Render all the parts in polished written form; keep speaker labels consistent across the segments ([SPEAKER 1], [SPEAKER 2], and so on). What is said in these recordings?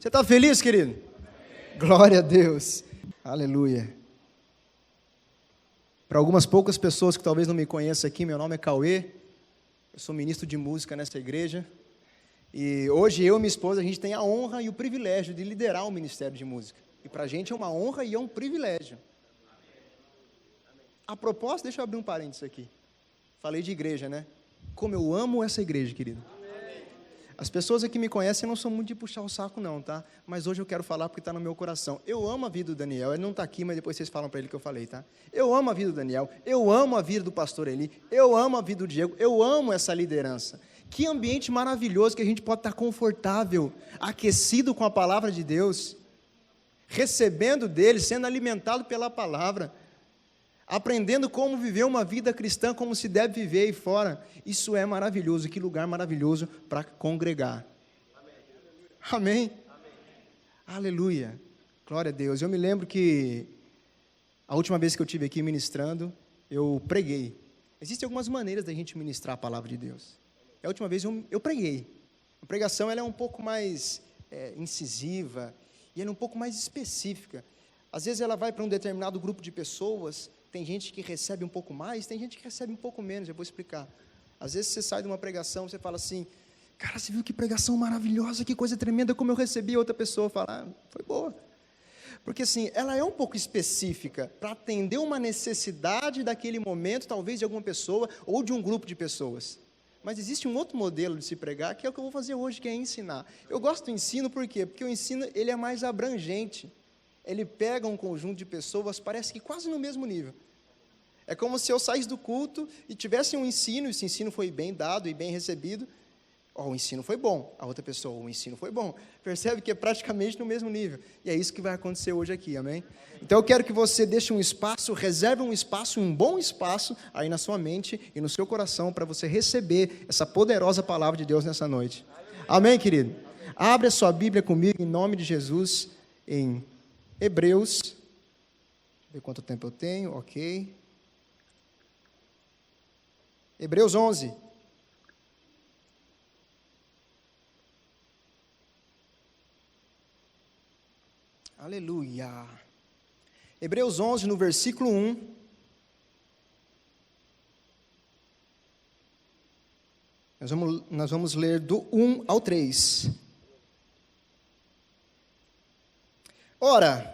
[SPEAKER 1] Você está feliz, querido? Amém. Glória a Deus. Aleluia. Para algumas poucas pessoas que talvez não me conheçam aqui, meu nome é Cauê. Eu sou ministro de música nessa igreja. E hoje eu e minha esposa, a gente tem a honra e o privilégio de liderar o ministério de música. E para a gente é uma honra e é um privilégio. A propósito, deixa eu abrir um parênteses aqui. Falei de igreja, né? Como eu amo essa igreja, querido. As pessoas aqui me conhecem, não são muito de puxar o saco não, tá? Mas hoje eu quero falar porque está no meu coração. Eu amo a vida do Daniel, ele não está aqui, mas depois vocês falam para ele que eu falei, tá? Eu amo a vida do Daniel, eu amo a vida do pastor Eli, eu amo a vida do Diego, eu amo essa liderança. Que ambiente maravilhoso que a gente pode estar confortável, aquecido com a palavra de Deus, recebendo dele, sendo alimentado pela palavra, aprendendo como viver uma vida cristã, como se deve viver aí fora. Isso é maravilhoso, que lugar maravilhoso para congregar. Amém? Amém? Aleluia, glória a Deus. Eu me lembro que a última vez que eu estive aqui ministrando, eu preguei. Existem algumas maneiras da gente ministrar a palavra de Deus. A última vez eu preguei. A pregação ela é um pouco mais incisiva e ela é um pouco mais específica. Às vezes ela vai para um determinado grupo de pessoas. Tem gente que recebe um pouco mais, tem gente que recebe um pouco menos, eu vou explicar. Às vezes você sai de uma pregação, você fala assim, cara, você viu que pregação maravilhosa, que coisa tremenda, como eu recebi, a outra pessoa fala, foi boa. Porque assim, ela é um pouco específica, para atender uma necessidade daquele momento, talvez de alguma pessoa, ou de um grupo de pessoas. Mas existe um outro modelo de se pregar, que é o que eu vou fazer hoje, que é ensinar. Eu gosto do ensino, por quê? Porque o ensino, ele é mais abrangente. Ele pega um conjunto de pessoas, parece que quase no mesmo nível. É como se eu saísse do culto e tivesse um ensino, e esse ensino foi bem dado e bem recebido. O ensino foi bom. A outra pessoa, o ensino foi bom. Percebe que é praticamente no mesmo nível. E é isso que vai acontecer hoje aqui, amém? Então eu quero que você deixe um espaço, reserve um espaço, um bom espaço, aí na sua mente e no seu coração, para você receber essa poderosa palavra de Deus nessa noite. Amém, querido? Abre a sua Bíblia comigo, em nome de Jesus, em Hebreus, deixa eu ver quanto tempo eu tenho, ok. Hebreus 11. Aleluia. Hebreus 11, no versículo 1. Nós vamos ler do 1 ao 3. Ora,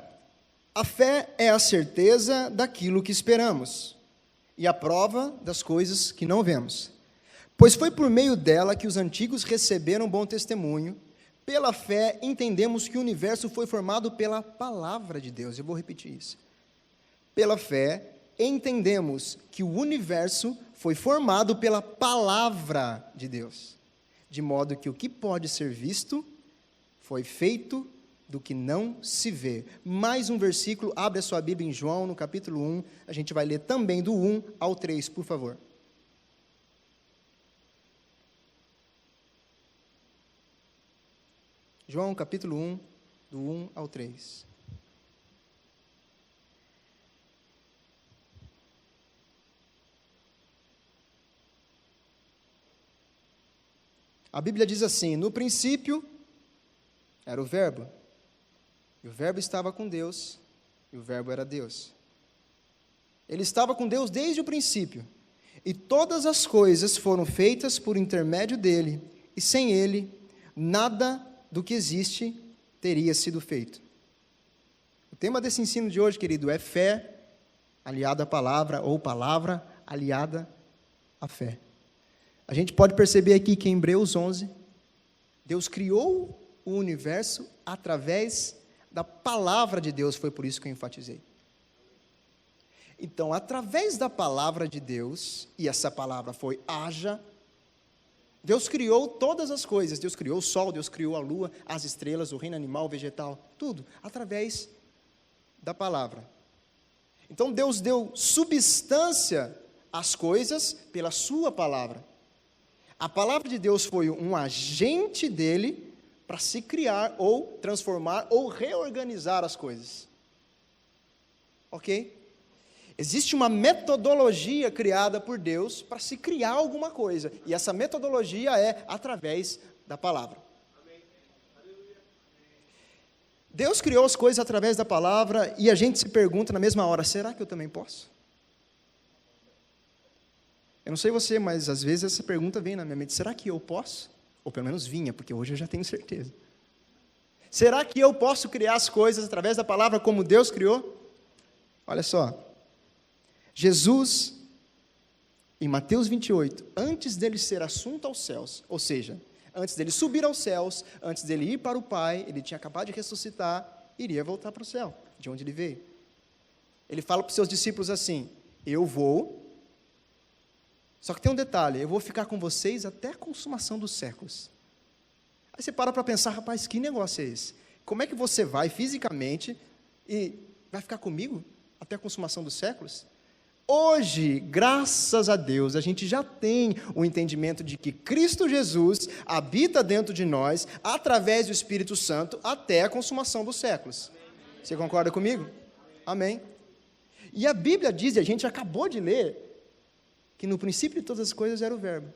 [SPEAKER 1] a fé é a certeza daquilo que esperamos, e a prova das coisas que não vemos. Pois foi por meio dela que os antigos receberam bom testemunho. Pela fé entendemos que o universo foi formado pela palavra de Deus. Eu vou repetir isso. Pela fé entendemos que o universo foi formado pela palavra de Deus, de modo que o que pode ser visto foi feito do que não se vê. Mais um versículo, abre a sua Bíblia em João, no capítulo 1, a gente vai ler também do 1 ao 3, por favor. João, capítulo 1, do 1 ao 3. A Bíblia diz assim, no princípio era o Verbo, e o Verbo estava com Deus, e o Verbo era Deus. Ele estava com Deus desde o princípio, e todas as coisas foram feitas por intermédio dele, e sem ele, nada do que existe teria sido feito. O tema desse ensino de hoje, querido, é fé aliada à palavra, ou palavra aliada à fé. A gente pode perceber aqui que em Hebreus 11, Deus criou o universo através da palavra de Deus, foi por isso que eu enfatizei. Então, através da palavra de Deus, e essa palavra foi haja, Deus criou todas as coisas. Deus criou o sol, Deus criou a lua, as estrelas, o reino animal, o vegetal, tudo, através da palavra. Então, Deus deu substância às coisas pela sua palavra. A palavra de Deus foi um agente dele para se criar, ou transformar, ou reorganizar as coisas. Ok? Existe uma metodologia criada por Deus para se criar alguma coisa, e essa metodologia é através da palavra. Deus criou as coisas através da palavra e a gente se pergunta na mesma hora, será que eu também posso? Eu não sei você, mas às vezes essa pergunta vem na minha mente, será que eu posso? Ou pelo menos vinha, porque hoje eu já tenho certeza. Será que eu posso criar as coisas através da palavra como Deus criou? Olha só, Jesus, em Mateus 28, antes dele ser assunto aos céus, ou seja, antes dele subir aos céus, antes dele ir para o Pai, ele tinha acabado de ressuscitar, iria voltar para o céu, de onde ele veio. Ele fala para os seus discípulos assim, eu vou, só que tem um detalhe, eu vou ficar com vocês até a consumação dos séculos. Aí você para pensar, rapaz, que negócio é esse? Como é que você vai fisicamente e vai ficar comigo até a consumação dos séculos? Hoje, graças a Deus, a gente já tem o entendimento de que Cristo Jesus habita dentro de nós, através do Espírito Santo, até a consumação dos séculos. Você concorda comigo? Amém. E a Bíblia diz, e a gente acabou de ler, que no princípio de todas as coisas era o Verbo.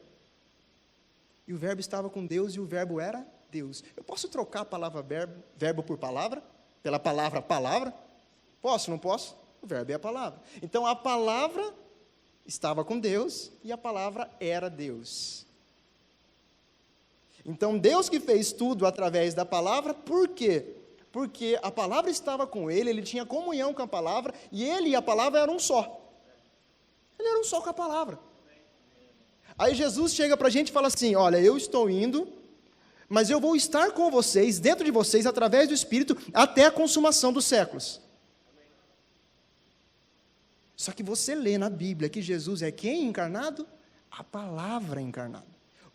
[SPEAKER 1] E o Verbo estava com Deus, e o Verbo era Deus. Eu posso trocar a palavra verbo por palavra? Pela palavra palavra? Posso, não posso? O Verbo é a palavra. Então, a palavra estava com Deus, e a palavra era Deus. Então, Deus que fez tudo através da palavra, por quê? Porque a palavra estava com ele tinha comunhão com a palavra, e ele e a palavra eram um só. Ele era um só com a palavra. Aí Jesus chega para a gente e fala assim, olha, eu estou indo, mas eu vou estar com vocês, dentro de vocês, através do Espírito, até a consumação dos séculos. Só que você lê na Bíblia que Jesus é quem encarnado? A palavra encarnada.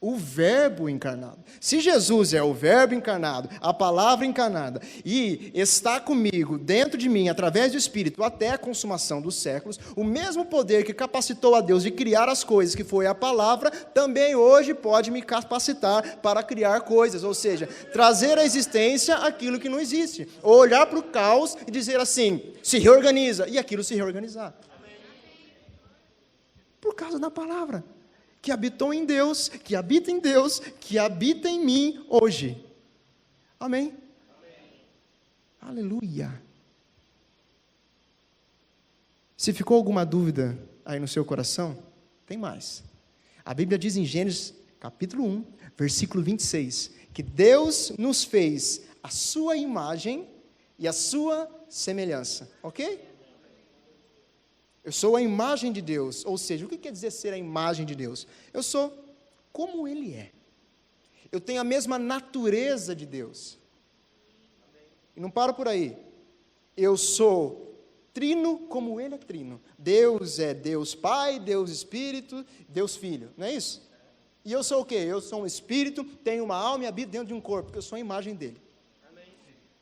[SPEAKER 1] O Verbo encarnado. Se Jesus é o Verbo encarnado, a palavra encarnada, e está comigo, dentro de mim, através do Espírito, até a consumação dos séculos, o mesmo poder que capacitou a Deus de criar as coisas, que foi a palavra, também hoje pode me capacitar para criar coisas, ou seja, trazer à existência aquilo que não existe, ou olhar para o caos e dizer assim, se reorganiza, e aquilo se reorganizar. Por causa da palavra. Que habitou em Deus, que habita em Deus, que habita em mim hoje. Amém? Amém. Aleluia. Se ficou alguma dúvida aí no seu coração, tem mais. A Bíblia diz em Gênesis, capítulo 1, versículo 26, que Deus nos fez a sua imagem e a sua semelhança. Ok? Eu sou a imagem de Deus, ou seja, o que quer dizer ser a imagem de Deus? Eu sou como Ele é. Eu tenho a mesma natureza de Deus. E não paro por aí. Eu sou trino como Ele é trino. Deus é Deus Pai, Deus Espírito, Deus Filho, não é isso? E eu sou o quê? Eu sou um espírito, tenho uma alma e habito dentro de um corpo, porque eu sou a imagem dEle.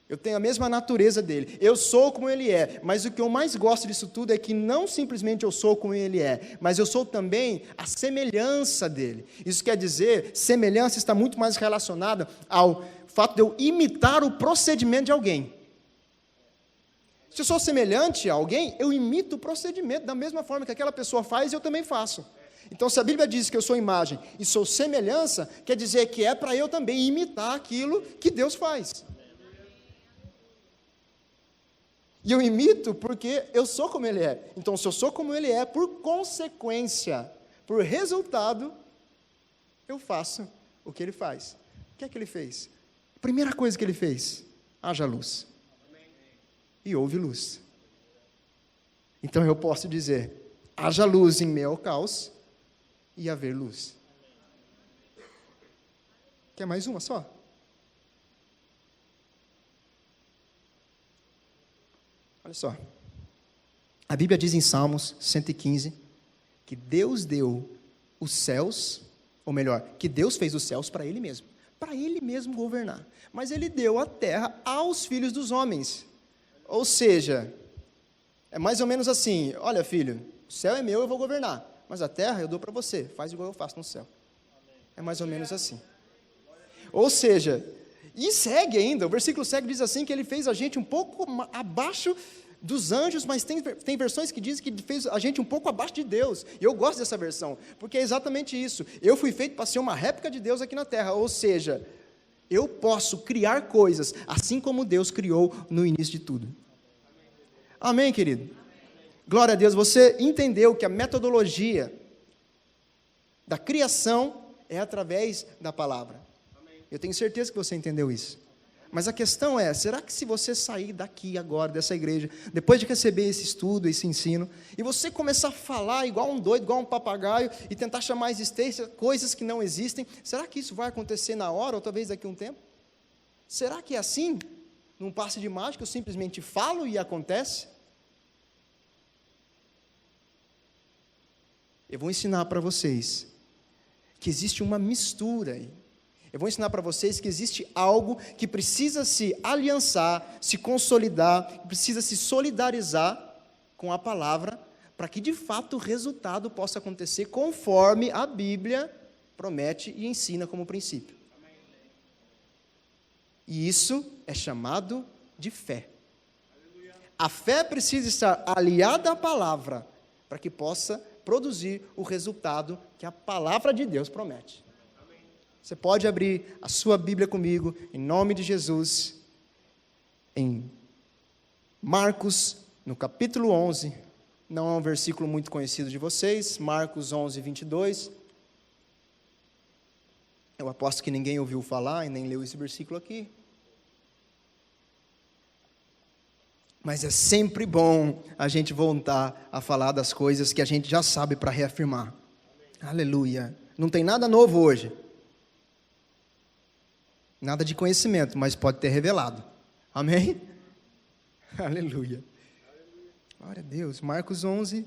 [SPEAKER 1] Eu tenho a mesma natureza dele, eu sou como ele é, mas o que eu mais gosto disso tudo é que não simplesmente eu sou como ele é, mas eu sou também a semelhança dele. Isso quer dizer, semelhança está muito mais relacionada ao fato de eu imitar o procedimento de alguém. Se eu sou semelhante a alguém, eu imito o procedimento, da mesma forma que aquela pessoa faz, eu também faço. Então, se a Bíblia diz que eu sou imagem e sou semelhança, quer dizer que é para eu também imitar aquilo que Deus faz. E eu imito porque eu sou como Ele é. Então, se eu sou como Ele é, por consequência, por resultado, eu faço o que Ele faz. O que é que Ele fez? A primeira coisa que Ele fez, haja luz. E houve luz. Então, eu posso dizer, haja luz em meio ao caos e haver luz. Quer mais uma só? Olha só, a Bíblia diz em Salmos 115, que Deus deu os céus, ou melhor, que Deus fez os céus para Ele mesmo governar, mas Ele deu a terra aos filhos dos homens, ou seja, é mais ou menos assim, olha filho, o céu é meu, eu vou governar, mas a terra eu dou para você, faz igual eu faço no céu, é mais ou menos assim, ou seja, e segue ainda, o versículo segue diz assim, que Ele fez a gente um pouco abaixo dos anjos, mas tem versões que dizem que Ele fez a gente um pouco abaixo de Deus, e eu gosto dessa versão, porque é exatamente isso, eu fui feito para ser uma réplica de Deus aqui na terra, ou seja, Eu posso criar coisas, assim como Deus criou no início de tudo. Amém, querido? Glória a Deus, você entendeu que a metodologia da criação é através da palavra. Eu tenho certeza que você entendeu isso. Mas a questão é, será que se você sair daqui agora, dessa igreja, depois de receber esse estudo, esse ensino, e você começar a falar igual um doido, igual um papagaio, e tentar chamar a existência coisas que não existem, será que isso vai acontecer na hora, ou talvez daqui a um tempo? Será que é assim? Num passe de mágica, eu simplesmente falo e acontece? Eu vou ensinar para vocês que existe uma mistura aí. Eu vou ensinar para vocês que existe algo que precisa se aliançar, se consolidar, precisa se solidarizar com a palavra, para que de fato o resultado possa acontecer conforme a Bíblia promete e ensina como princípio. E isso é chamado de fé. A fé precisa estar aliada à palavra, para que possa produzir o resultado que a palavra de Deus promete. Você pode abrir a sua Bíblia comigo, em nome de Jesus, em Marcos, no capítulo 11, não é um versículo muito conhecido de vocês, Marcos 11, 22. Eu aposto que ninguém ouviu falar e nem leu esse versículo aqui. Mas é sempre bom a gente voltar a falar das coisas que a gente já sabe para reafirmar. Aleluia. Não tem nada novo hoje. Nada de conhecimento, mas pode ter revelado. Amém? Aleluia. Glória a Deus. Marcos 11,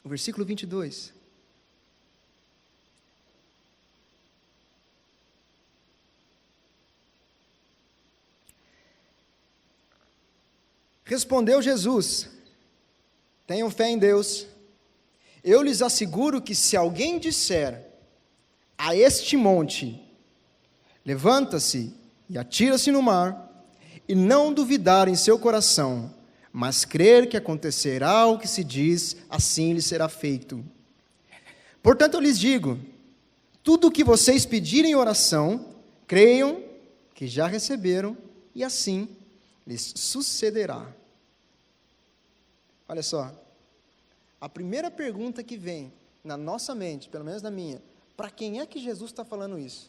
[SPEAKER 1] o versículo 22. Respondeu Jesus: tenham fé em Deus. Eu lhes asseguro que se alguém disser a este monte, levanta-se e atira-se no mar, e não duvidar em seu coração, mas crer que acontecerá o que se diz, assim lhe será feito. Portanto, eu lhes digo, tudo o que vocês pedirem em oração, creiam que já receberam, e assim lhes sucederá. Olha só, a primeira pergunta que vem na nossa mente, pelo menos na minha, para quem é que Jesus está falando isso?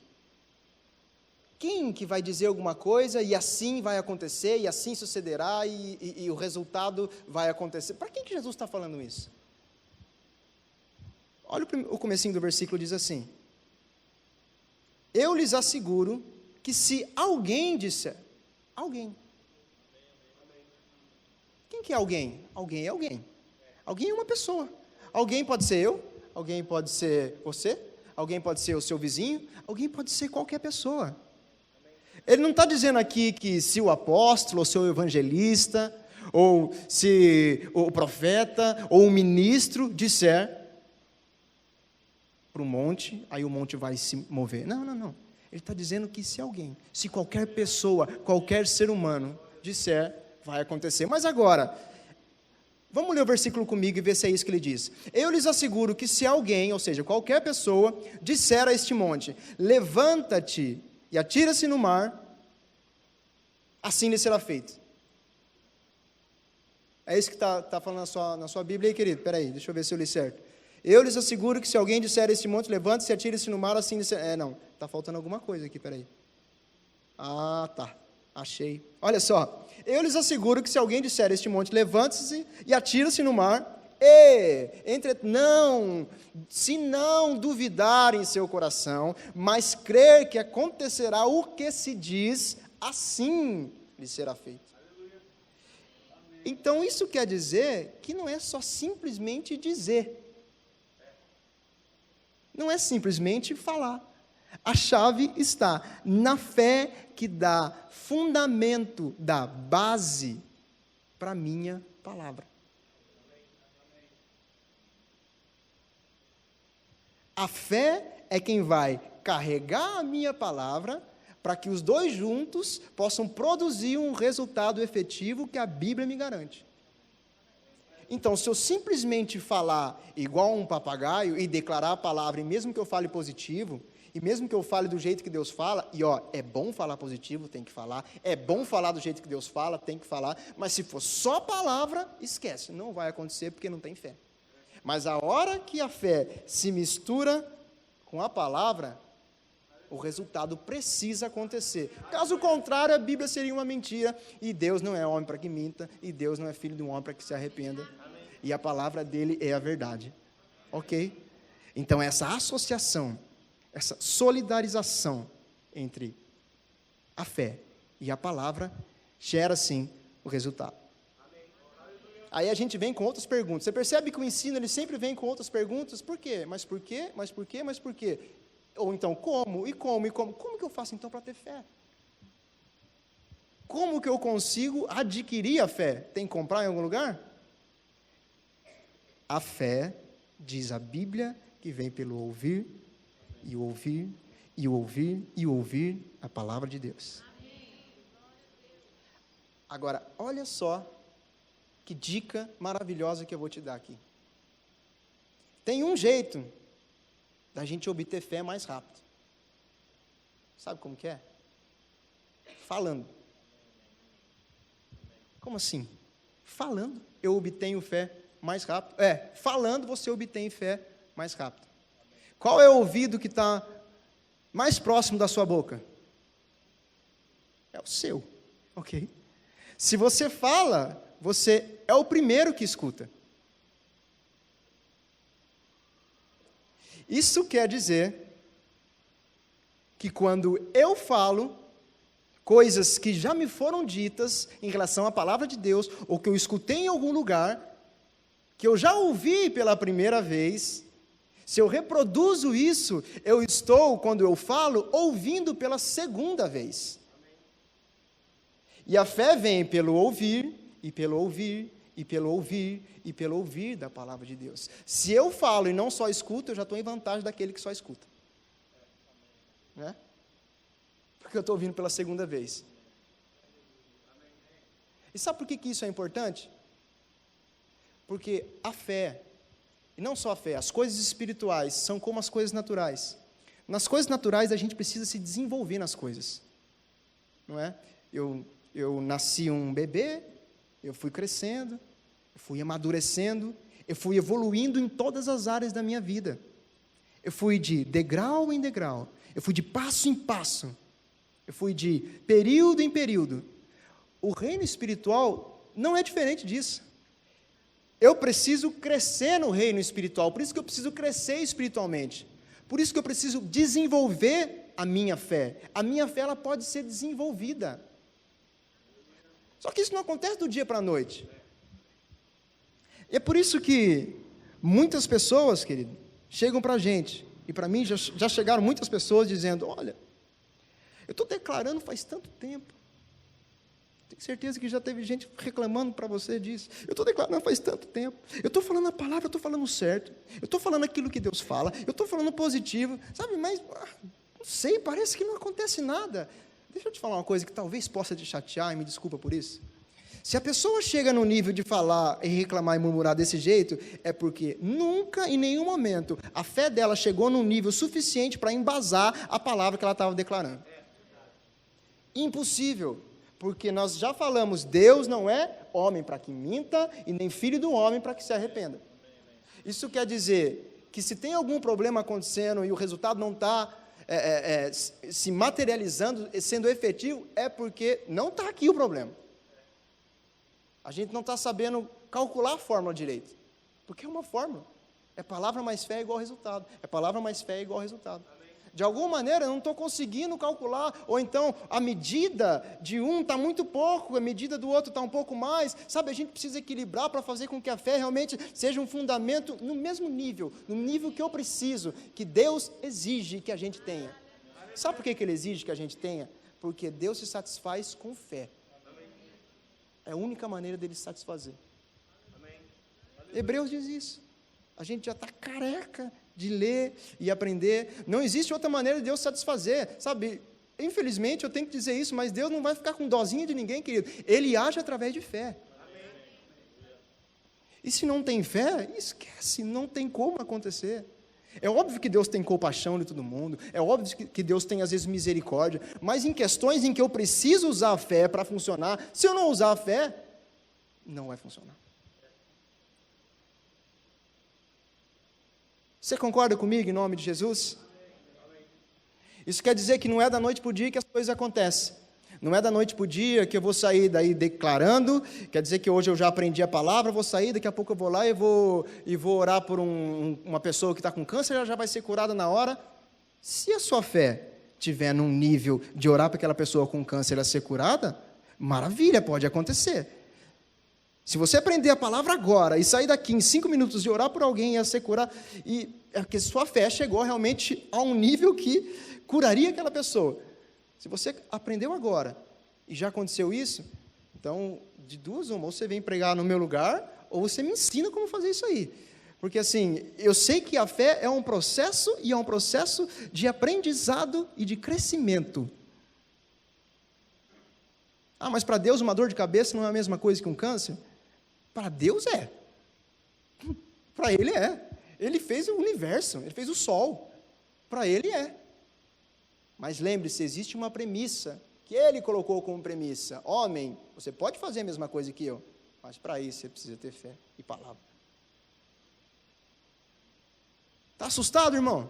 [SPEAKER 1] Quem que vai dizer alguma coisa e assim vai acontecer, e assim sucederá, e o resultado vai acontecer? Para quem que Jesus está falando isso? Olha o comecinho do versículo, diz assim: eu lhes asseguro que se alguém disser, alguém. Quem que é alguém? Alguém é alguém. Alguém é uma pessoa. Alguém pode ser eu, alguém pode ser você, alguém pode ser o seu vizinho, alguém pode ser qualquer pessoa. Ele não está dizendo aqui que se o apóstolo, ou se o evangelista, ou se o profeta, ou o ministro disser para o monte, aí o monte vai se mover. Não, não, não. Ele está dizendo que se alguém, se qualquer pessoa, qualquer ser humano disser, vai acontecer. Mas agora, vamos ler o versículo comigo e ver se é isso que ele diz. Eu lhes asseguro que se alguém, ou seja, qualquer pessoa, disser a este monte, levanta-te e atira-se no mar, assim lhe será feito. É isso que está falando na sua Bíblia aí, querido? Espera aí, deixa eu ver se eu li certo. Eu lhes asseguro que se alguém disser a este monte, levante-se e atire-se no mar, assim lhe será... não, está faltando alguma coisa aqui, espera aí. Ah, tá, achei. Olha só, eu lhes asseguro que se alguém disser a este monte, levante-se e atire-se no mar, se não duvidar em seu coração, mas crer que acontecerá o que se diz, assim lhe será feito. Então isso quer dizer que não é só simplesmente dizer, não é simplesmente falar. A chave está na fé que dá fundamento, dá base para a minha palavra. A fé é quem vai carregar a minha palavra para que os dois juntos possam produzir um resultado efetivo que a Bíblia me garante. Então, se eu simplesmente falar igual um papagaio e declarar a palavra, e mesmo que eu fale positivo, E mesmo que eu fale do jeito que Deus fala, e ó, é bom falar positivo, tem que falar, é bom falar do jeito que Deus fala, tem que falar, mas se for só palavra, esquece, não vai acontecer porque não tem fé. Mas a hora que a fé se mistura com a palavra, o resultado precisa acontecer. Caso contrário, a Bíblia seria uma mentira, e Deus não é homem para que minta, e Deus não é filho de um homem para que se arrependa, e a palavra dele é a verdade. Ok? Então, essa associação, essa solidarização entre a fé e a palavra gera, sim, o resultado. Aí a gente vem com outras perguntas. Você percebe que o ensino ele sempre vem com outras perguntas? Por quê? Mas por quê? Mas por quê? Mas por quê? Ou então, como? E como? E como? Como que eu faço, então, para ter fé? Como que eu consigo adquirir a fé? Tem que comprar em algum lugar? A fé, diz a Bíblia, que vem pelo ouvir, e ouvir, e ouvir, e ouvir a palavra de Deus. Agora, olha só que dica maravilhosa que eu vou te dar aqui. Tem um jeito da gente obter fé mais rápido. Sabe como que é? Falando. Como assim? Falando, eu obtenho fé mais rápido. Falando você obtém fé mais rápido. Qual é o ouvido que está mais próximo da sua boca? É o seu, ok? Se você fala, você é o primeiro que escuta. Isso quer dizer que quando eu falo coisas que já me foram ditas em relação à palavra de Deus, ou que eu escutei em algum lugar, que eu já ouvi pela primeira vez, se eu reproduzo isso, eu estou, quando eu falo, ouvindo pela segunda vez. E a fé vem pelo ouvir, e pelo ouvir, e pelo ouvir, e pelo ouvir da palavra de Deus. Se eu falo e não só escuto, eu já estou em vantagem daquele que só escuta. Né? Porque eu estou ouvindo pela segunda vez. E sabe por que isso é importante? Porque a fé, e não só a fé, as coisas espirituais são como as coisas naturais. Nas coisas naturais a gente precisa se desenvolver nas coisas. Não é? Eu nasci um bebê, eu fui crescendo, eu fui amadurecendo, eu fui evoluindo em todas as áreas da minha vida. Eu fui de degrau em degrau, eu fui de passo em passo, eu fui de período em período. O reino espiritual não é diferente disso. Eu preciso crescer no reino espiritual, por isso que eu preciso crescer espiritualmente. Por isso que eu preciso desenvolver a minha fé. A minha fé ela pode ser desenvolvida. Só que isso não acontece do dia para a noite. E é por isso que muitas pessoas, querido, chegam para a gente, e para mim já chegaram muitas pessoas dizendo, olha, eu estou declarando faz tanto tempo, tenho certeza que já teve gente reclamando para você disso, eu estou declarando faz tanto tempo, eu estou falando a palavra, eu estou falando certo, eu estou falando aquilo que Deus fala, eu estou falando positivo, sabe, mas, não sei, parece que não acontece nada. Deixa eu te falar uma coisa que talvez possa te chatear, e me desculpa por isso. Se a pessoa chega no nível de falar e reclamar e murmurar desse jeito, é porque nunca, em nenhum momento, a fé dela chegou num nível suficiente para embasar a palavra que ela estava declarando. Impossível, porque nós já falamos, Deus não é homem para que minta, e nem filho do homem para que se arrependa. Isso quer dizer que se tem algum problema acontecendo e o resultado não está se materializando, sendo efetivo, é porque não está aqui o problema. A gente não está sabendo calcular a fórmula direito, porque é uma fórmula, é palavra mais fé igual resultado, é palavra mais fé igual resultado. De alguma maneira eu não estou conseguindo calcular, ou então a medida de um está muito pouco, a medida do outro está um pouco mais, sabe, a gente precisa equilibrar para fazer com que a fé realmente seja um fundamento no mesmo nível, no nível que eu preciso, que Deus exige que a gente tenha. Sabe por que Ele exige que a gente tenha? Porque Deus se satisfaz com fé. É a única maneira dele se satisfazer. Hebreus diz isso. A gente já está careca de ler e aprender. Não existe outra maneira de Deus satisfazer. Sabe, infelizmente eu tenho que dizer isso, mas Deus não vai ficar com dozinha de ninguém, querido. Ele age através de fé. E se não tem fé, esquece, não tem como acontecer. É óbvio que Deus tem compaixão de todo mundo, é óbvio que Deus tem às vezes misericórdia, mas em questões em que eu preciso usar a fé para funcionar, se eu não usar a fé, não vai funcionar. Você concorda comigo em nome de Jesus? Isso quer dizer que não é da noite para o dia que as coisas acontecem. Não é da noite para o dia que eu vou sair daí declarando, quer dizer que hoje eu já aprendi a palavra, vou sair, daqui a pouco eu vou lá e vou orar por uma pessoa que está com câncer, ela já vai ser curada na hora. Se a sua fé estiver num nível de orar para aquela pessoa com câncer a ser curada, maravilha, pode acontecer. Se você aprender a palavra agora e sair daqui em 5 minutos e orar por alguém e a ser curado, e é que sua fé chegou realmente a um nível que curaria aquela pessoa. Se você aprendeu agora e já aconteceu isso, então, de duas uma, ou você vem pregar no meu lugar, ou você me ensina como fazer isso aí. Porque assim, eu sei que a fé é um processo, e é um processo de aprendizado e de crescimento. Ah, mas para Deus uma dor de cabeça não é a mesma coisa que um câncer? Para Deus é. Para Ele é. Ele fez o universo, Ele fez o sol. Para Ele é. Mas lembre-se, existe uma premissa, que Ele colocou como premissa. Homem, você pode fazer a mesma coisa que eu, mas para isso você precisa ter fé e palavra. Está assustado, irmão?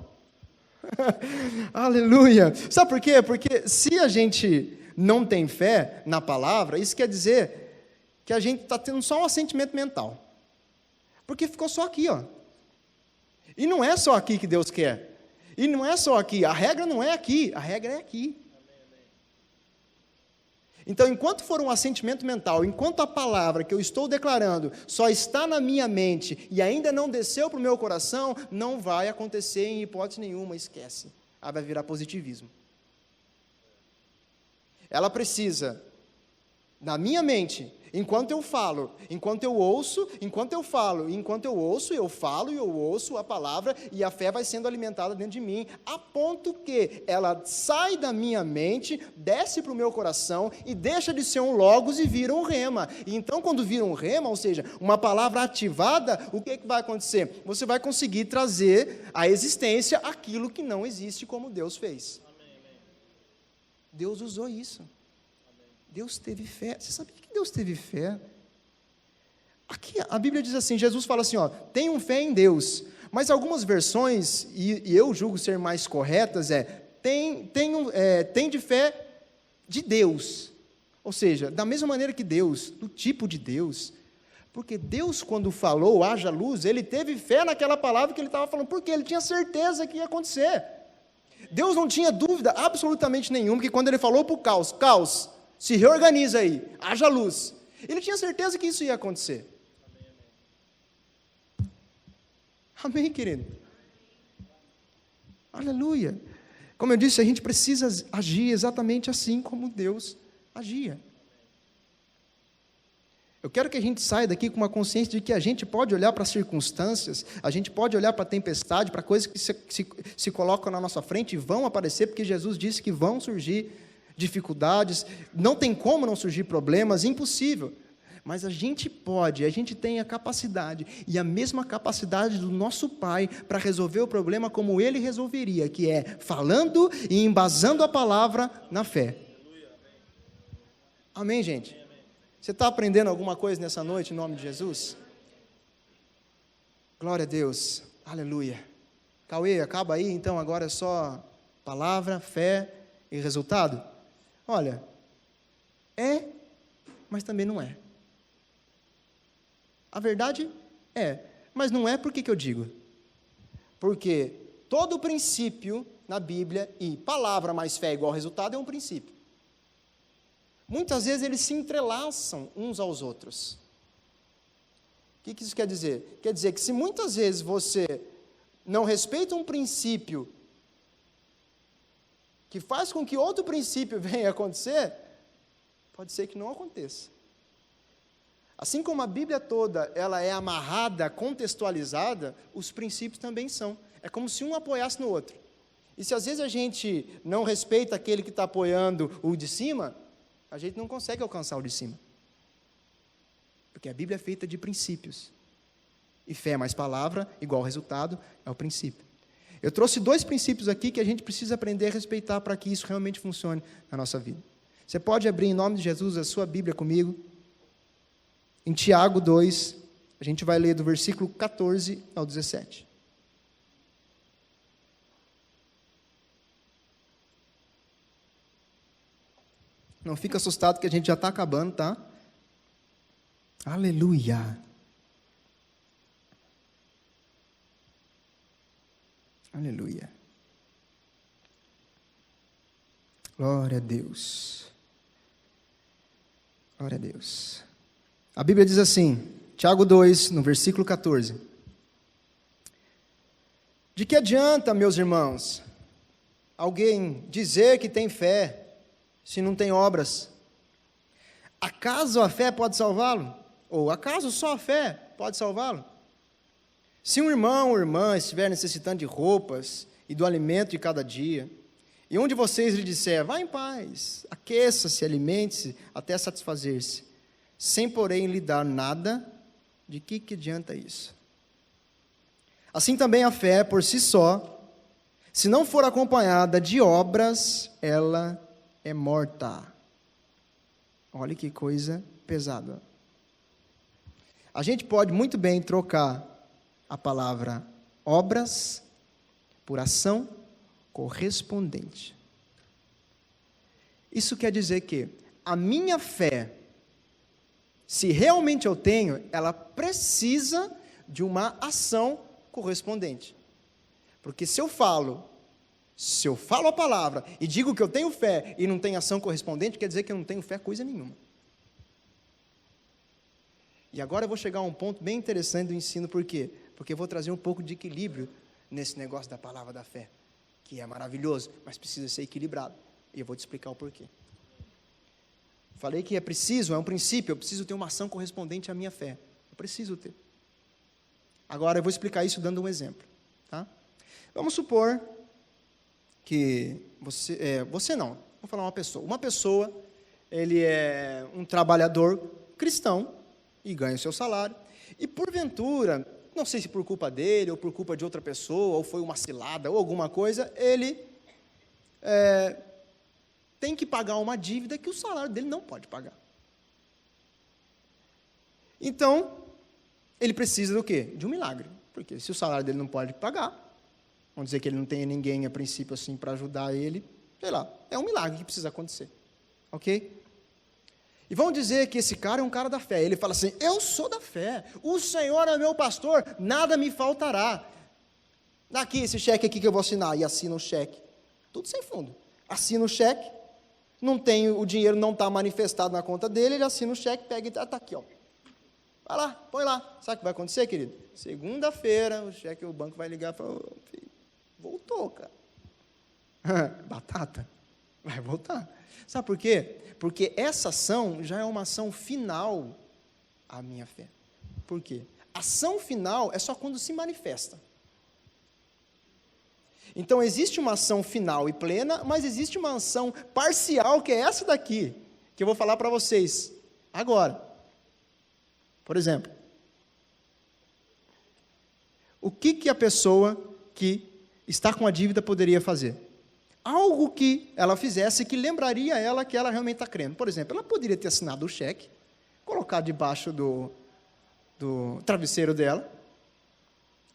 [SPEAKER 1] Aleluia! Sabe por quê? Porque se a gente não tem fé na palavra, isso quer dizer que a gente está tendo só um assentimento mental. Porque ficou só aqui, ó. E não é só aqui que Deus quer. E não é só aqui, a regra não é aqui, a regra é aqui. Então, enquanto for um assentimento mental, enquanto a palavra que eu estou declarando só está na minha mente e ainda não desceu para o meu coração, não vai acontecer em hipótese nenhuma, esquece. Aí vai virar positivismo. Ela precisa, na minha mente, enquanto eu falo, enquanto eu ouço, enquanto eu falo, enquanto eu ouço, eu falo e eu ouço a palavra, e a fé vai sendo alimentada dentro de mim, a ponto que ela sai da minha mente, desce para o meu coração, e deixa de ser um logos e vira um rema. E então, quando vira um rema, ou seja, uma palavra ativada, o que vai acontecer? Você vai conseguir trazer à existência aquilo que não existe como Deus fez. Deus usou isso. Deus teve fé. Você sabia que Deus teve fé? Aqui a Bíblia diz assim, Jesus fala assim, ó, tenham fé em Deus. Mas algumas versões, e eu julgo ser mais corretas, tem de fé de Deus. Ou seja, da mesma maneira que Deus, do tipo de Deus. Porque Deus, quando falou, haja luz, Ele teve fé naquela palavra que Ele estava falando, porque Ele tinha certeza que ia acontecer. Deus não tinha dúvida absolutamente nenhuma, que quando Ele falou para o caos, se reorganiza aí, haja luz. Ele tinha certeza que isso ia acontecer. Amém, querido? Aleluia. Como eu disse, a gente precisa agir exatamente assim como Deus agia. Eu quero que a gente saia daqui com uma consciência de que a gente pode olhar para as circunstâncias, a gente pode olhar para a tempestade, para coisas que se colocam na nossa frente e vão aparecer, porque Jesus disse que vão surgir dificuldades, não tem como não surgir problemas, impossível. Mas a gente tem a capacidade, e a mesma capacidade do nosso Pai, para resolver o problema como Ele resolveria, que é falando e embasando a palavra na fé. Amém, gente? Você está aprendendo alguma coisa nessa noite, em nome de Jesus? Glória a Deus, aleluia. Cauê, acaba aí, então agora é só palavra, fé e resultado? Olha, mas também não é. A verdade mas não é, por que eu digo? Porque todo princípio na Bíblia, e palavra mais fé igual resultado, é um princípio. Muitas vezes eles se entrelaçam uns aos outros. O que isso quer dizer? Quer dizer que se muitas vezes você não respeita um princípio que faz com que outro princípio venha a acontecer, pode ser que não aconteça. Assim como a Bíblia toda ela é amarrada, contextualizada, os princípios também são. É como se um apoiasse no outro. E se às vezes a gente não respeita aquele que está apoiando o de cima, a gente não consegue alcançar o de cima. Porque a Bíblia é feita de princípios. E fé mais palavra, igual resultado, é o princípio. Eu trouxe 2 princípios aqui que a gente precisa aprender a respeitar para que isso realmente funcione na nossa vida. Você pode abrir em nome de Jesus a sua Bíblia comigo. Em Tiago 2, a gente vai ler do versículo 14 ao 17. Não fica assustado que a gente já está acabando, tá? Aleluia. Aleluia. Glória a Deus. Glória a Deus. A Bíblia diz assim, Tiago 2, no versículo 14. De que adianta, meus irmãos, alguém dizer que tem fé, se não tem obras? Acaso a fé pode salvá-lo? Ou acaso só a fé pode salvá-lo? Se um irmão ou irmã estiver necessitando de roupas e do alimento de cada dia, e um de vocês lhe disser, vá em paz, aqueça-se, alimente-se, até satisfazer-se, sem porém lhe dar nada, de que adianta isso? Assim também a fé por si só, se não for acompanhada de obras, ela é morta. Olha que coisa pesada. A gente pode muito bem trocar a palavra obras por ação correspondente. Isso quer dizer que a minha fé, se realmente eu tenho, ela precisa de uma ação correspondente. Porque se eu falo a palavra e digo que eu tenho fé e não tenho ação correspondente, quer dizer que eu não tenho fé coisa nenhuma. E agora eu vou chegar a um ponto bem interessante do ensino, por quê? Porque eu vou trazer um pouco de equilíbrio nesse negócio da palavra da fé, que é maravilhoso, mas precisa ser equilibrado. E eu vou te explicar o porquê. Falei que é um princípio, eu preciso ter uma ação correspondente à minha fé. Eu preciso ter. Agora eu vou explicar isso dando um exemplo. Tá? Vamos supor que você não, vou falar uma pessoa, ele é um trabalhador cristão e ganha o seu salário, e porventura, não sei se por culpa dele, ou por culpa de outra pessoa, ou foi uma cilada, ou alguma coisa, ele tem que pagar uma dívida que o salário dele não pode pagar. Então, ele precisa do quê? De um milagre, porque se o salário dele não pode pagar, vamos dizer que ele não tem ninguém, a princípio, assim, para ajudar ele, sei lá, é um milagre que precisa acontecer, ok? E vamos dizer que esse cara é um cara da fé, ele fala assim, eu sou da fé, o Senhor é meu pastor, nada me faltará. Aqui, esse cheque aqui que eu vou assinar, e assina o cheque, tudo sem fundo, assina o cheque, não tem, o dinheiro não está manifestado na conta dele, ele assina o cheque, pega e está aqui, ó. Vai lá, põe lá. Sabe o que vai acontecer, querido? Segunda-feira, o banco vai ligar e falar, voltou, cara. Batata, vai voltar. Sabe por quê? Porque essa ação já é uma ação final à minha fé. Por quê? Ação final é só quando se manifesta. Então, existe uma ação final e plena, mas existe uma ação parcial, que é essa daqui, que eu vou falar para vocês agora. Por exemplo, o que a pessoa que está com a dívida poderia fazer? Algo que ela fizesse que lembraria ela que ela realmente está crendo. Por exemplo, ela poderia ter assinado o cheque, colocado debaixo do travesseiro dela,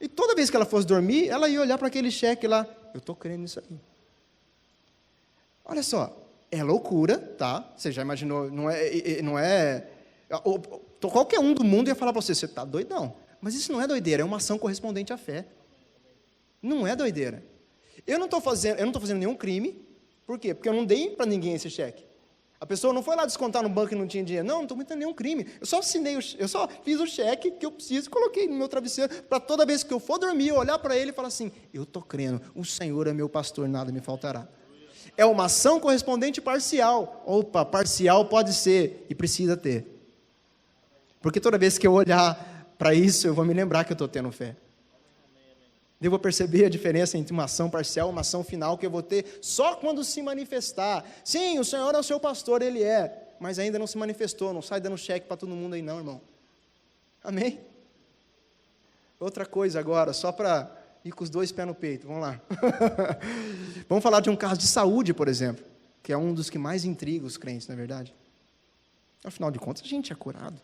[SPEAKER 1] e toda vez que ela fosse dormir, ela ia olhar para aquele cheque lá, eu estou crendo nisso aí. Olha só, é loucura, tá? Você já imaginou, não é qualquer um do mundo ia falar para você está doidão. Mas isso não é doideira, é uma ação correspondente à fé. Não é doideira. Eu não estou fazendo nenhum crime. Por quê? Porque eu não dei para ninguém esse cheque. A pessoa não foi lá descontar no banco e não tinha dinheiro. Não estou cometendo nenhum crime. Eu só fiz o cheque que eu preciso e coloquei no meu travesseiro, para toda vez que eu for dormir, eu olhar para ele e falar assim, eu estou crendo, o Senhor é meu pastor, nada me faltará. É uma ação correspondente parcial. Opa, parcial pode ser e precisa ter. Porque toda vez que eu olhar para isso, eu vou me lembrar que eu estou tendo fé. Eu vou perceber a diferença entre uma ação parcial e uma ação final que eu vou ter só quando se manifestar. Sim, o Senhor é o seu pastor, Ele é, mas ainda não se manifestou, não sai dando cheque para todo mundo aí não, irmão. Amém? Outra coisa agora, só para e com os 2 pés no peito, vamos lá. Vamos falar de um caso de saúde, por exemplo, que é um dos que mais intriga os crentes, não é verdade? Afinal de contas, a gente é curado.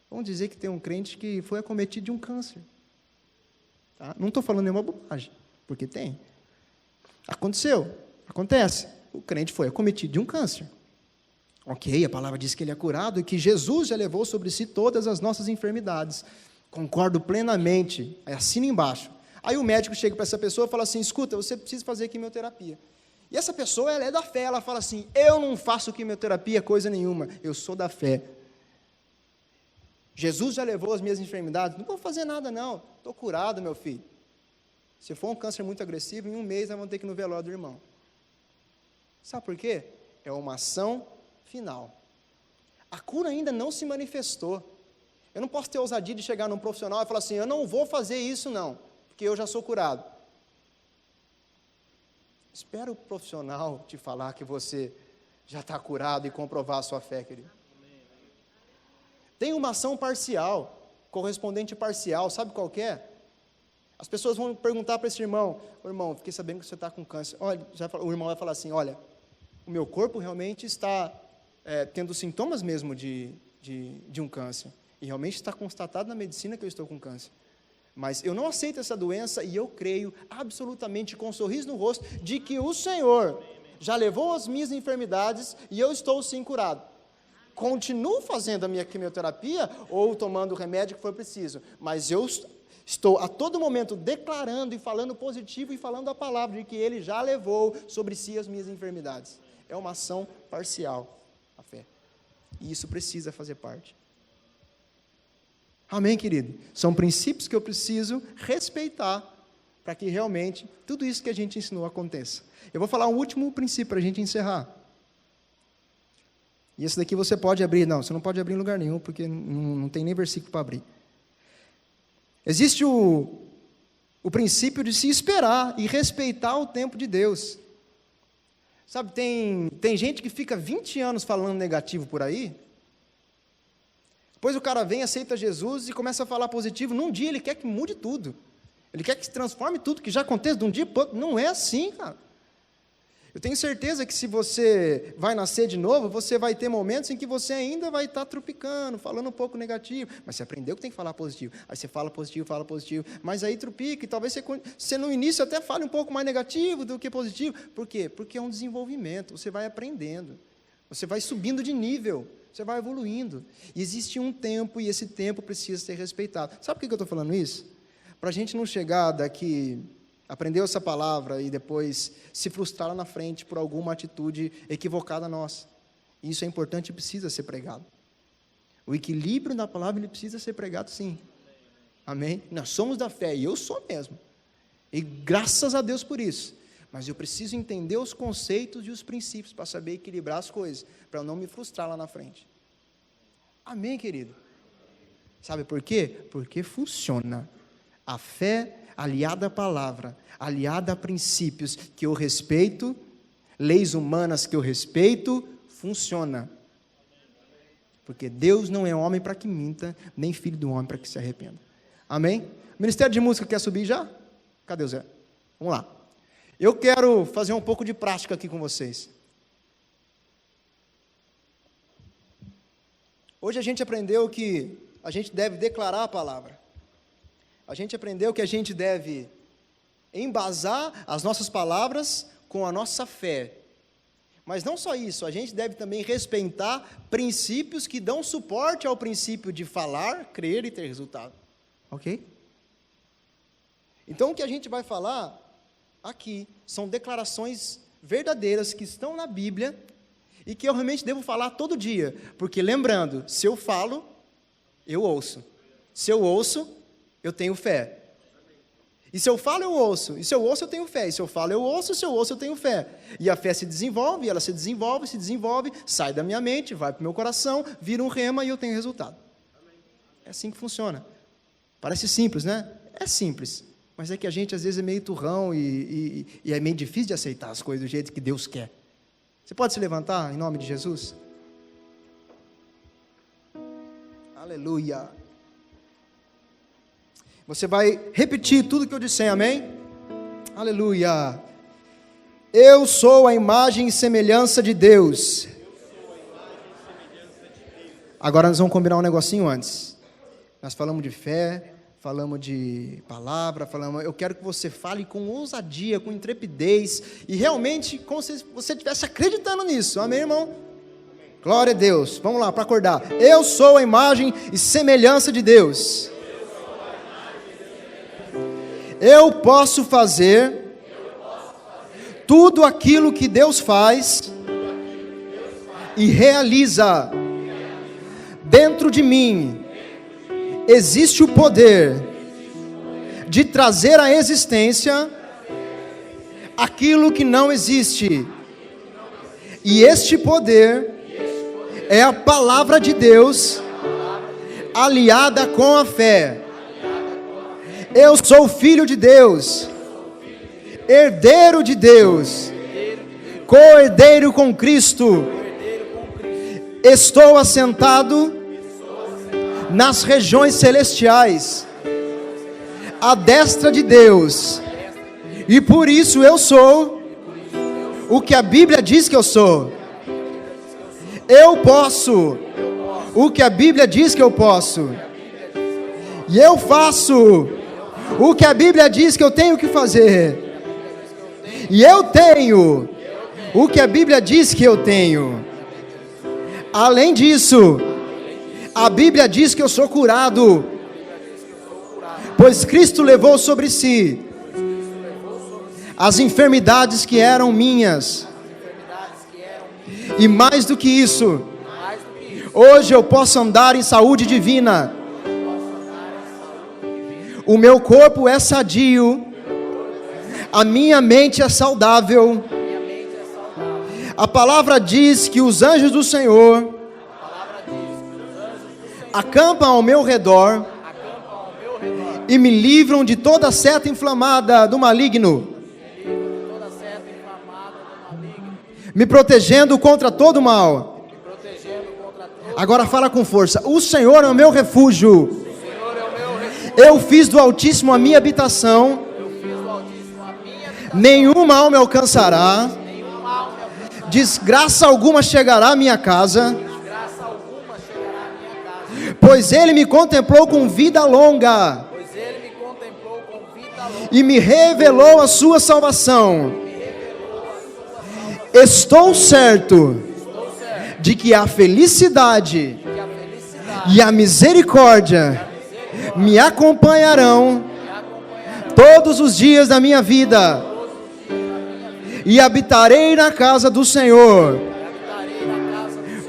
[SPEAKER 1] Vamos dizer que tem um crente que foi acometido de um câncer. Tá? Não estou falando nenhuma bobagem, porque tem. Acontece. O crente foi acometido de um câncer. Ok, a palavra diz que ele é curado e que Jesus já levou sobre si todas as nossas enfermidades. Concordo plenamente. Aí assina embaixo. Aí o médico chega para essa pessoa e fala assim, escuta, você precisa fazer quimioterapia. E essa pessoa, ela é da fé, ela fala assim, eu não faço quimioterapia coisa nenhuma, eu sou da fé. Jesus já levou as minhas enfermidades, não vou fazer nada não, estou curado, meu filho. Se for um câncer muito agressivo, em 1 mês nós vamos ter que ir no velório do irmão. Sabe por quê? É uma ação final. A cura ainda não se manifestou. Eu não posso ter ousadia de chegar num profissional e falar assim, eu não vou fazer isso não, porque eu já sou curado. Espera o profissional te falar que você já está curado e comprovar a sua fé, querido. Tem uma ação parcial, correspondente parcial, sabe qual que é? As pessoas vão perguntar para esse irmão, irmão, fiquei sabendo que você está com câncer. Olha, o irmão vai falar assim, olha, o meu corpo realmente está tendo sintomas mesmo de um câncer. E realmente está constatado na medicina que eu estou com câncer. Mas eu não aceito essa doença e eu creio absolutamente com um sorriso no rosto de que o Senhor já levou as minhas enfermidades e eu estou sim curado. Continuo fazendo a minha quimioterapia ou tomando o remédio que for preciso, mas eu estou a todo momento declarando e falando positivo e falando a palavra de que Ele já levou sobre si as minhas enfermidades. É uma ação parcial, a fé. E isso precisa fazer parte. Amém, querido? São princípios que eu preciso respeitar para que realmente tudo isso que a gente ensinou aconteça. Eu vou falar um último princípio para a gente encerrar. E esse daqui você pode abrir. Não, você não pode abrir em lugar nenhum, porque não tem nem versículo para abrir. Existe o princípio de se esperar e respeitar o tempo de Deus. Sabe, tem gente que fica 20 anos falando negativo por aí. Depois o cara vem, aceita Jesus e começa a falar positivo. Num dia ele quer que mude tudo. Ele quer que se transforme tudo, que já aconteça de um dia para outro. Não é assim, cara. Eu tenho certeza que se você vai nascer de novo, você vai ter momentos em que você ainda vai estar tropicando, falando um pouco negativo. Mas você aprendeu que tem que falar positivo. Aí você fala positivo, mas aí tropica. E talvez você no início até fale um pouco mais negativo do que positivo. Por quê? Porque é um desenvolvimento. Você vai aprendendo. Você vai subindo de nível. Você vai evoluindo. E existe um tempo, e esse tempo precisa ser respeitado. Sabe por que eu estou falando isso? Para a gente não chegar daqui, aprender essa palavra e depois se frustrar lá na frente por alguma atitude equivocada nossa. Isso é importante e precisa ser pregado. O equilíbrio da palavra ele precisa ser pregado sim. Amém? Nós somos da fé, e eu sou mesmo. E graças a Deus por isso. Mas eu preciso entender os conceitos e os princípios para saber equilibrar as coisas, para eu não me frustrar lá na frente. Amém, querido? Sabe por quê? Porque funciona. A fé aliada à palavra, aliada a princípios que eu respeito, leis humanas que eu respeito, funciona. Porque Deus não é homem para que minta, nem filho do homem para que se arrependa. Amém? O Ministério de Música quer subir já? Cadê o Zé? Vamos lá. Eu quero fazer um pouco de prática aqui com vocês. Hoje a gente aprendeu que a gente deve declarar a palavra. A gente aprendeu que a gente deve embasar as nossas palavras com a nossa fé. Mas não só isso, a gente deve também respeitar princípios que dão suporte ao princípio de falar, crer e ter resultado. Ok? Então o que a gente vai falar aqui são declarações verdadeiras que estão na Bíblia e que eu realmente devo falar todo dia, porque lembrando, se eu falo, eu ouço. Se eu ouço, eu tenho fé. E se eu falo, eu ouço. E se eu ouço, eu tenho fé. E se eu falo, eu ouço. Se eu ouço, eu tenho fé. E a fé se desenvolve, ela se desenvolve, sai da minha mente, vai para o meu coração, vira um rema e eu tenho resultado. É assim que funciona. Parece simples, né? É simples. Mas é que a gente, às vezes, é meio turrão e é meio difícil de aceitar as coisas do jeito que Deus quer. Você pode se levantar, em nome de Jesus? Aleluia. Você vai repetir tudo que eu disser, amém? Aleluia. Eu sou a imagem e semelhança de Deus. Agora nós vamos combinar um negocinho antes. Nós falamos de fé, falamos de palavra, eu quero que você fale com ousadia, com intrepidez, e realmente como se você estivesse acreditando nisso, amém, irmão? Glória a Deus, vamos lá, para acordar. Eu sou a imagem e semelhança de Deus. Eu posso fazer tudo aquilo que Deus faz e realiza. Dentro de mim existe o poder de trazer à existência aquilo que não existe. E este poder é a palavra de Deus aliada com a fé. Eu sou filho de Deus, herdeiro de Deus, co-herdeiro com Cristo. Estou assentado nas regiões celestiais, à destra de Deus, e por isso eu sou o que a Bíblia diz que eu sou. Eu posso o que a Bíblia diz que eu posso, e eu faço o que a Bíblia diz que eu tenho que fazer, e eu tenho o que a Bíblia diz que eu tenho. Além disso, a Bíblia diz que eu sou curado, pois Cristo levou sobre si as enfermidades que eram minhas. E mais do que isso, hoje eu posso andar em saúde divina. O meu corpo é sadio, a minha mente é saudável. A palavra diz que os anjos do Senhor acampam ao meu redor e me livram de toda seta inflamada do maligno, me protegendo contra todo mal. Agora fala com força: o Senhor é o meu refúgio. Eu fiz do Altíssimo a minha habitação. Nenhum mal me alcançará. Desgraça alguma chegará à minha casa. Pois Ele me contemplou com vida longa. E me revelou a sua salvação. Estou certo de que a felicidade e a misericórdia me acompanharão todos os dias da minha vida, e habitarei na casa do Senhor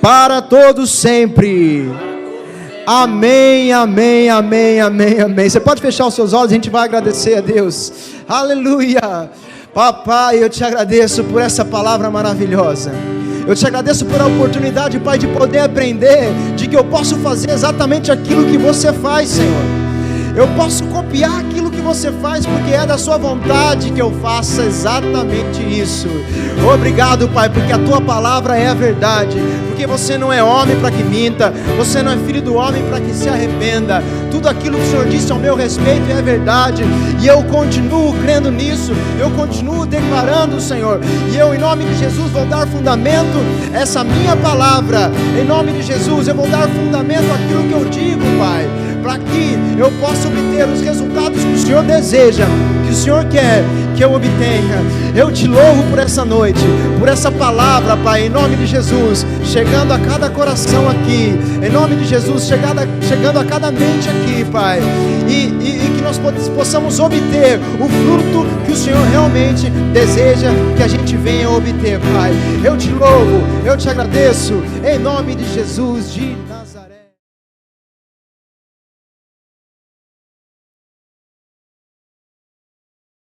[SPEAKER 1] para todos sempre. Amém, amém, amém, amém, amém. Você pode fechar os seus olhos, a gente vai agradecer a Deus. Aleluia. Papai, eu te agradeço por essa palavra maravilhosa. Eu te agradeço por a oportunidade, Pai, de poder aprender de que eu posso fazer exatamente aquilo que você faz, Senhor. Eu posso copiar aquilo que você faz, porque é da sua vontade que eu faça exatamente isso. Obrigado, Pai, porque a tua palavra é a verdade, porque você não é homem para que minta, você não é filho do homem para que se arrependa. Tudo aquilo que o Senhor disse ao meu respeito é verdade, e eu continuo crendo nisso, eu continuo declarando, Senhor, e eu, em nome de Jesus, vou dar fundamento a essa minha palavra. Em nome de Jesus, eu vou dar fundamento àquilo que eu digo, Pai, para que eu possa obter os resultados que o Senhor deseja, que o Senhor quer que eu obtenha. Eu te louvo por essa noite, por essa palavra, Pai, em nome de Jesus, chegando a cada coração aqui, em nome de Jesus, chegando a cada mente aqui, Pai, e que nós possamos obter o fruto que o Senhor realmente deseja que a gente venha obter, Pai. Eu te louvo, eu te agradeço, em nome de Jesus de